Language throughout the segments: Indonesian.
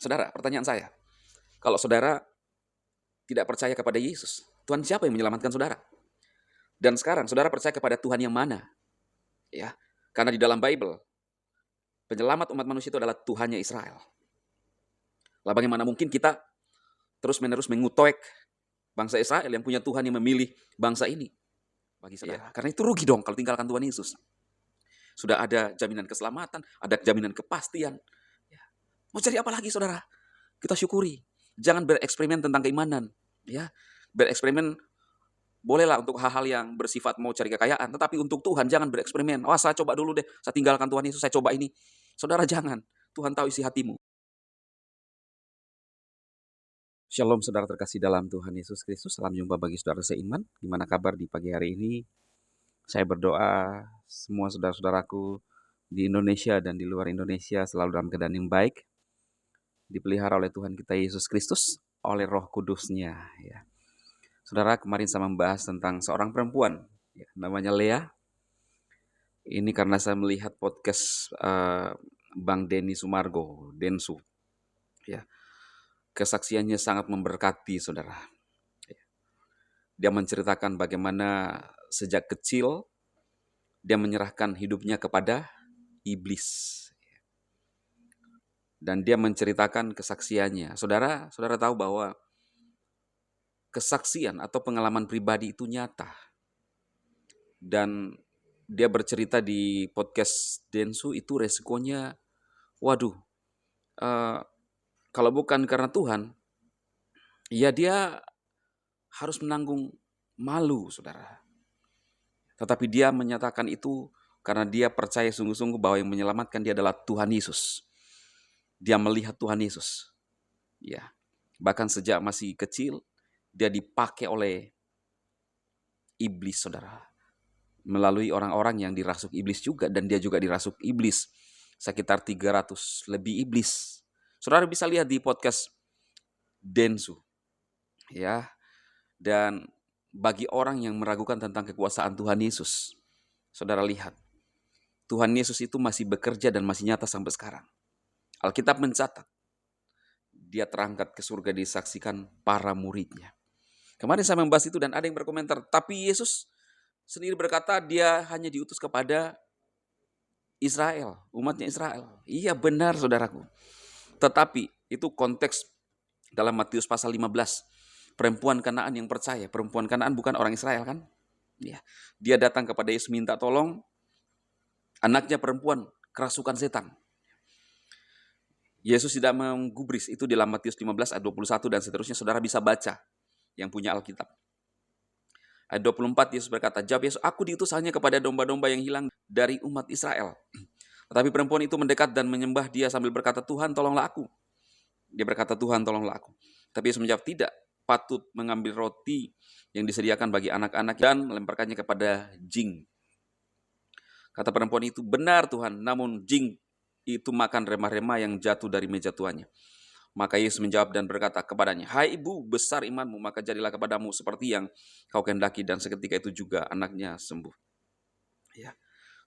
Saudara, pertanyaan saya, kalau saudara tidak percaya kepada Yesus, Tuhan siapa yang menyelamatkan saudara? Dan sekarang saudara percaya kepada Tuhan yang mana? Ya, karena di dalam Bible, penyelamat umat manusia itu adalah Tuhannya Israel. Lah bagaimana mungkin kita terus-menerus mengutuk bangsa Israel yang punya Tuhan yang memilih bangsa ini? Bagi saudara, karena itu rugi dong kalau tinggalkan Tuhan Yesus. Sudah ada jaminan keselamatan, ada jaminan kepastian. Ya. Mau cari apa lagi saudara? Kita syukuri. Jangan bereksperimen tentang keimanan. Ya, bereksperimen bolehlah untuk hal-hal yang bersifat mau cari kekayaan, tetapi untuk Tuhan jangan bereksperimen. Wah, saya coba dulu deh, saya tinggalkan Tuhan Yesus, saya coba ini. Saudara jangan. Tuhan tahu isi hatimu. Shalom saudara terkasih dalam Tuhan Yesus Kristus. Salam jumpa bagi saudara seiman. Gimana kabar di pagi hari ini? Saya berdoa semua saudara-saudaraku di Indonesia dan di luar Indonesia selalu dalam keadaan yang baik, dipelihara oleh Tuhan kita Yesus Kristus, oleh Roh Kudus-Nya. Ya. Saudara, kemarin saya membahas tentang seorang perempuan, ya, namanya Lea. Ini karena saya melihat podcast Bang Denny Sumargo, Densu. Ya. Kesaksiannya sangat memberkati, saudara. Ya. Dia menceritakan bagaimana sejak kecil dia menyerahkan hidupnya kepada iblis. Dan dia menceritakan kesaksiannya. Saudara tahu bahwa kesaksian atau pengalaman pribadi itu nyata. Dan dia bercerita di podcast Densu itu resikonya, waduh, kalau bukan karena Tuhan, ya dia harus menanggung malu, saudara. Tetapi dia menyatakan itu karena dia percaya sungguh-sungguh bahwa yang menyelamatkan dia adalah Tuhan Yesus. Dia melihat Tuhan Yesus. Ya. Bahkan sejak masih kecil, dia dipakai oleh iblis, saudara. Melalui orang-orang yang dirasuk iblis juga, dan dia juga dirasuk iblis. Sekitar 300 lebih iblis. Saudara bisa lihat di podcast Densu. Ya. Dan bagi orang yang meragukan tentang kekuasaan Tuhan Yesus, saudara lihat, Tuhan Yesus itu masih bekerja dan masih nyata sampai sekarang. Alkitab mencatat, dia terangkat ke surga disaksikan para muridnya. Kemarin saya membahas itu dan ada yang berkomentar, tapi Yesus sendiri berkata dia hanya diutus kepada Israel, umatnya Israel. Iya benar saudaraku. Tetapi itu konteks dalam Matius pasal 15. Perempuan Kanaan yang percaya. Perempuan Kanaan bukan orang Israel kan? Ya. Dia datang kepada Yesus minta tolong. Anaknya perempuan kerasukan setan. Yesus tidak menggubris itu di dalam Matius 15 ayat 21 dan seterusnya. Saudara bisa baca yang punya Alkitab. Ayat 24 Yesus berkata, jawab Yesus, aku diutus hanya kepada domba-domba yang hilang dari umat Israel. Tetapi perempuan itu mendekat dan menyembah dia sambil berkata, Tuhan tolonglah aku. Dia berkata, Tuhan tolonglah aku. Tapi Yesus menjawab, tidak, patut mengambil roti yang disediakan bagi anak-anak dan melemparkannya kepada jing. Kata perempuan itu, benar Tuhan, namun jing itu makan remah-remah yang jatuh dari meja tuannya. Maka Yesus menjawab dan berkata kepadanya, hai ibu, besar imanmu, maka jadilah kepadamu seperti yang kau kehendaki. Dan seketika itu juga anaknya sembuh. Ya.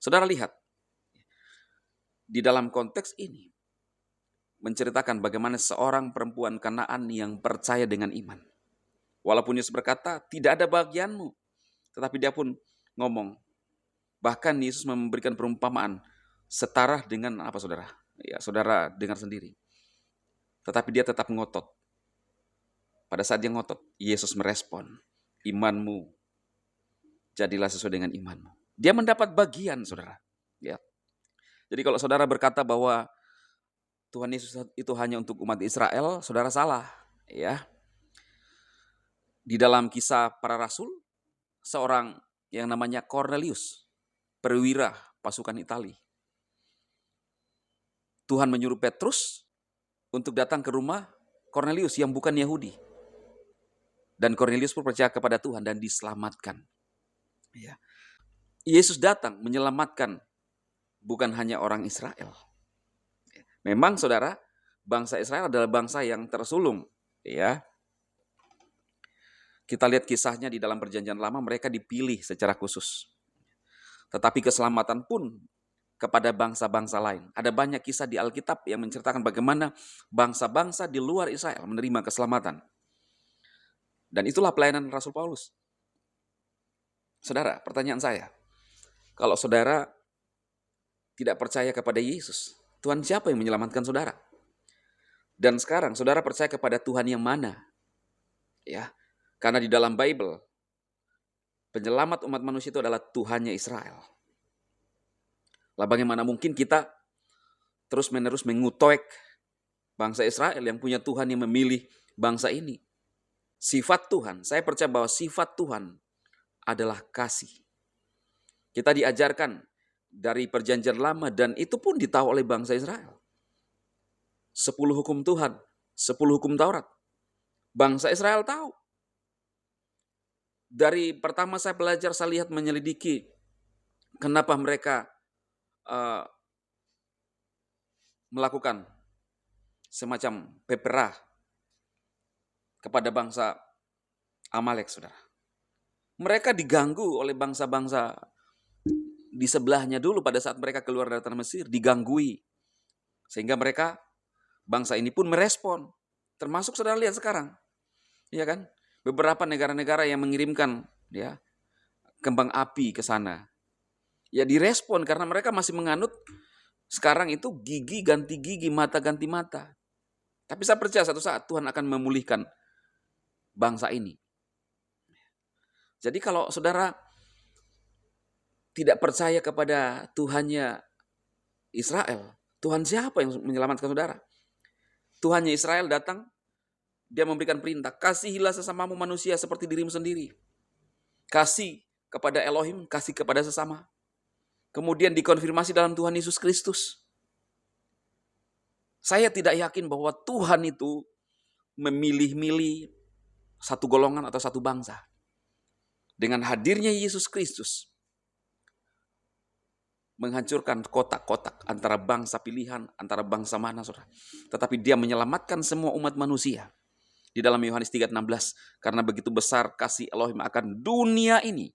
Saudara lihat, di dalam konteks ini, menceritakan bagaimana seorang perempuan Kanaan yang percaya dengan iman. Walaupun Yesus berkata, tidak ada bagianmu. Tetapi dia pun ngomong. Bahkan Yesus memberikan perumpamaan setara dengan apa saudara? Ya, saudara dengar sendiri. Tetapi dia tetap ngotot. Pada saat dia ngotot, Yesus merespon, imanmu jadilah sesuai dengan imanmu. Dia mendapat bagian, saudara. Ya. Jadi kalau saudara berkata bahwa Tuhan Yesus itu hanya untuk umat Israel, saudara salah. Ya. Di dalam Kisah Para Rasul, seorang yang namanya Cornelius, perwira pasukan Itali. Tuhan menyuruh Petrus untuk datang ke rumah Cornelius yang bukan Yahudi. Dan Cornelius pun percaya kepada Tuhan dan diselamatkan. Ya. Yesus datang menyelamatkan bukan hanya orang Israel. Memang saudara, bangsa Israel adalah bangsa yang tersulung. Ya. Kita lihat kisahnya di dalam perjanjian lama, mereka dipilih secara khusus. Tetapi keselamatan pun kepada bangsa-bangsa lain. Ada banyak kisah di Alkitab yang menceritakan bagaimana bangsa-bangsa di luar Israel menerima keselamatan. Dan itulah pelayanan Rasul Paulus. Saudara, pertanyaan saya, kalau saudara tidak percaya kepada Yesus, Tuhan siapa yang menyelamatkan saudara? Dan sekarang saudara percaya kepada Tuhan yang mana? Ya, karena di dalam Bible, penyelamat umat manusia itu adalah Tuhannya Israel. Lah bagaimana mungkin kita terus-menerus mengutuk bangsa Israel yang punya Tuhan yang memilih bangsa ini? Sifat Tuhan, saya percaya bahwa sifat Tuhan adalah kasih. Kita diajarkan dari perjanjian lama dan itu pun ditahu oleh bangsa Israel. 10 hukum Tuhan, 10 hukum Taurat. Bangsa Israel tahu. Dari pertama saya belajar, saya lihat menyelidiki kenapa mereka melakukan semacam peperah kepada bangsa Amalek, saudara. Mereka diganggu oleh bangsa-bangsa di sebelahnya dulu pada saat mereka keluar dari tanah Mesir, diganggui. Sehingga mereka, bangsa ini pun merespon. Termasuk saudara lihat sekarang. Ya kan? Beberapa negara-negara yang mengirimkan ya kembang api ke sana. Ya direspon karena mereka masih menganut sekarang itu gigi ganti gigi, mata ganti mata. Tapi saya percaya satu saat Tuhan akan memulihkan bangsa ini. Jadi kalau saudara tidak percaya kepada Tuhannya Israel, Tuhan siapa yang menyelamatkan saudara? Tuhannya Israel datang, dia memberikan perintah, kasihilah sesamamu manusia seperti dirimu sendiri. Kasih kepada Elohim, kasih kepada sesama. Kemudian dikonfirmasi dalam Tuhan Yesus Kristus. Saya tidak yakin bahwa Tuhan itu memilih-milih satu golongan atau satu bangsa. Dengan hadirnya Yesus Kristus, menghancurkan kotak-kotak antara bangsa pilihan, antara bangsa mana, saudara. Tetapi dia menyelamatkan semua umat manusia. Di dalam Yohanes 3:16, karena begitu besar kasih Elohim akan dunia ini,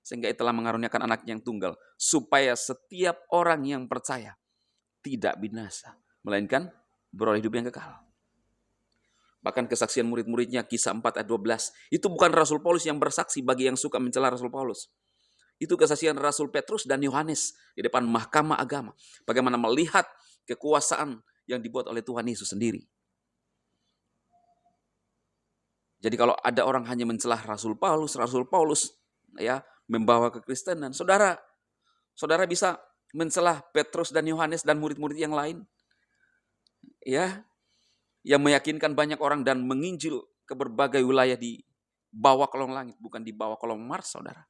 sehingga ia telah mengaruniakan anak yang tunggal, supaya setiap orang yang percaya tidak binasa, melainkan beroleh hidup yang kekal. Bahkan kesaksian murid-muridnya, Kisah 4 ayat 12, itu bukan Rasul Paulus yang bersaksi bagi yang suka mencela Rasul Paulus. Itu kesaksian Rasul Petrus dan Yohanes di depan mahkamah agama. Bagaimana melihat kekuasaan yang dibuat oleh Tuhan Yesus sendiri. Jadi kalau ada orang hanya mencelah Rasul Paulus ya membawa kekristenan, saudara bisa mencelah Petrus dan Yohanes dan murid-murid yang lain, ya, yang meyakinkan banyak orang dan menginjil ke berbagai wilayah di bawah kolong langit, bukan di bawah kolong Mars, saudara.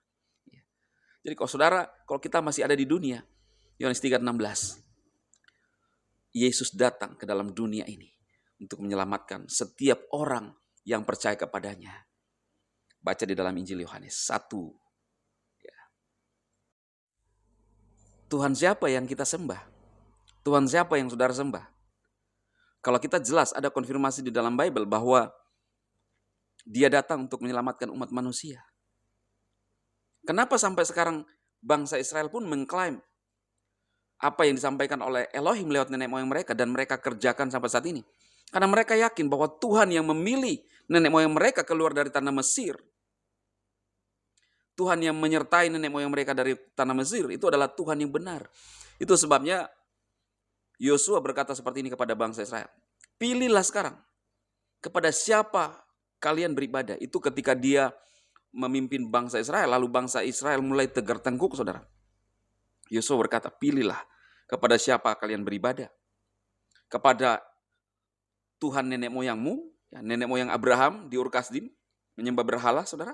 Jadi kalau kita masih ada di dunia, Yohanes 3:16, Yesus datang ke dalam dunia ini untuk menyelamatkan setiap orang yang percaya kepadanya. Baca di dalam Injil Yohanes 1. Ya. Tuhan siapa yang kita sembah? Tuhan siapa yang saudara sembah? Kalau kita jelas ada konfirmasi di dalam Bible bahwa dia datang untuk menyelamatkan umat manusia. Kenapa sampai sekarang bangsa Israel pun mengklaim apa yang disampaikan oleh Elohim lewat nenek moyang mereka dan mereka kerjakan sampai saat ini? Karena mereka yakin bahwa Tuhan yang memilih nenek moyang mereka keluar dari tanah Mesir, Tuhan yang menyertai nenek moyang mereka dari tanah Mesir, itu adalah Tuhan yang benar. Itu sebabnya Yosua berkata seperti ini kepada bangsa Israel. Pilihlah sekarang kepada siapa kalian beribadah. Itu ketika dia memimpin bangsa Israel, lalu bangsa Israel mulai tegar tengkuk, saudara. Yosua berkata, pilihlah kepada siapa kalian beribadah. Kepada Tuhan nenek moyangmu, ya, nenek moyang Abraham di Ur Kasdim, menyembah berhala, saudara.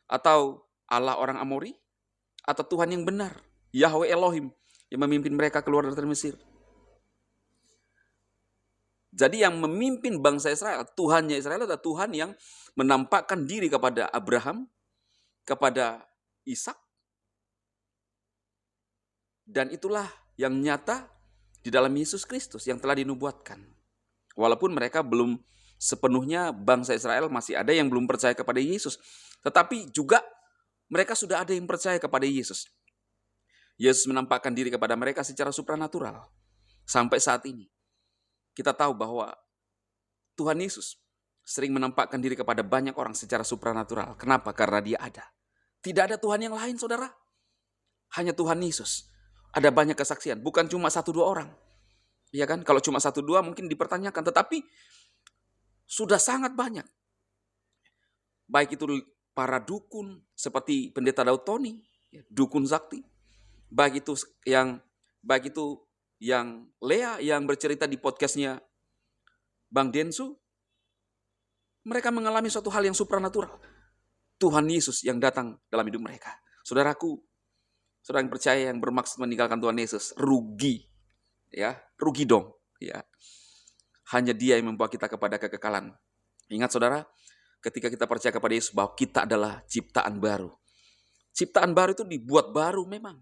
Atau Allah orang Amori, atau Tuhan yang benar, Yahweh Elohim, yang memimpin mereka keluar dari Mesir. Jadi yang memimpin bangsa Israel, Tuhannya Israel adalah Tuhan yang menampakkan diri kepada Abraham, kepada Ishak, dan itulah yang nyata di dalam Yesus Kristus yang telah dinubuatkan. Walaupun mereka belum sepenuhnya, bangsa Israel masih ada yang belum percaya kepada Yesus. Tetapi juga mereka sudah ada yang percaya kepada Yesus. Yesus menampakkan diri kepada mereka secara supranatural. Sampai saat ini, kita tahu bahwa Tuhan Yesus sering menampakkan diri kepada banyak orang secara supranatural. Kenapa? Karena Dia ada. Tidak ada Tuhan yang lain, saudara. Hanya Tuhan Yesus. Ada banyak kesaksian, bukan cuma 1-2 orang. Ya kan? Kalau cuma 1-2 mungkin dipertanyakan, tetapi sudah sangat banyak. Baik itu para dukun seperti Pendeta Daud Tony, dukun sakti. Baik itu yang Lea yang bercerita di podcastnya Bang Densu, mereka mengalami suatu hal yang supranatural. Tuhan Yesus yang datang dalam hidup mereka. Saudaraku, saudara yang percaya yang bermaksud meninggalkan Tuhan Yesus, rugi. Ya, rugi dong. Ya. Hanya Dia yang membawa kita kepada kekekalan. Ingat saudara, ketika kita percaya kepada Yesus bahwa kita adalah ciptaan baru. Ciptaan baru itu dibuat baru memang.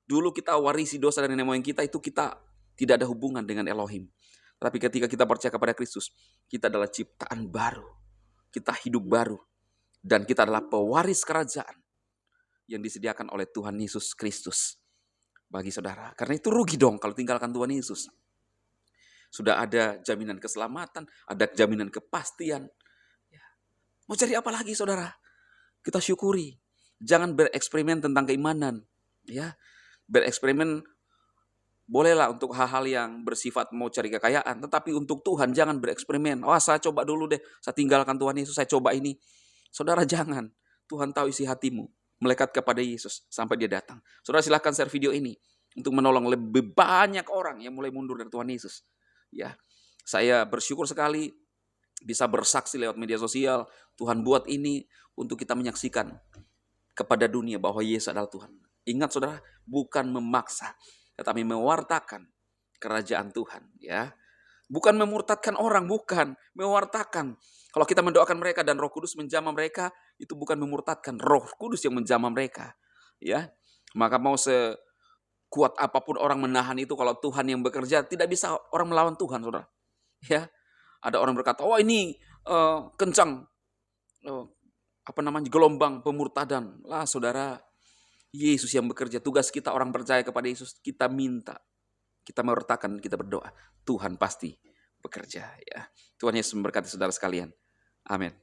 Dulu kita warisi dosa dari nenek moyang kita, itu kita tidak ada hubungan dengan Elohim. Tapi ketika kita percaya kepada Kristus, kita adalah ciptaan baru. Kita hidup baru. Dan kita adalah pewaris kerajaan yang disediakan oleh Tuhan Yesus Kristus bagi saudara. Karena itu rugi dong kalau tinggalkan Tuhan Yesus. Sudah ada jaminan keselamatan, ada jaminan kepastian. Mau cari apa lagi saudara? Kita syukuri. Jangan bereksperimen tentang keimanan. Ya, bereksperimen bolehlah untuk hal-hal yang bersifat mau cari kekayaan. Tetapi untuk Tuhan jangan bereksperimen. Wah, saya coba dulu deh. Saya tinggalkan Tuhan Yesus, saya coba ini. Saudara jangan. Tuhan tahu isi hatimu. Melekat kepada Yesus sampai Dia datang. Saudara silahkan share video ini untuk menolong lebih banyak orang yang mulai mundur dari Tuhan Yesus. Ya, saya bersyukur sekali bisa bersaksi lewat media sosial. Tuhan buat ini untuk kita menyaksikan kepada dunia bahwa Yesus adalah Tuhan. Ingat saudara, bukan memaksa, tetapi mewartakan kerajaan Tuhan. Ya, bukan memurtadkan orang, bukan mewartakan. Kalau kita mendoakan mereka dan Roh Kudus menjamah mereka, itu bukan memurtadkan, Roh Kudus yang menjamah mereka. Ya, maka mau sekuat apapun orang menahan itu, kalau Tuhan yang bekerja, tidak bisa orang melawan Tuhan, saudara. Ya, ada orang berkata, oh ini kencang, gelombang pemurtadan. Lah, saudara, Yesus yang bekerja. Tugas kita orang percaya kepada Yesus, kita minta, kita mewartakan, kita berdoa. Tuhan pasti bekerja. Ya, Tuhan Yesus memberkati saudara sekalian. Amin.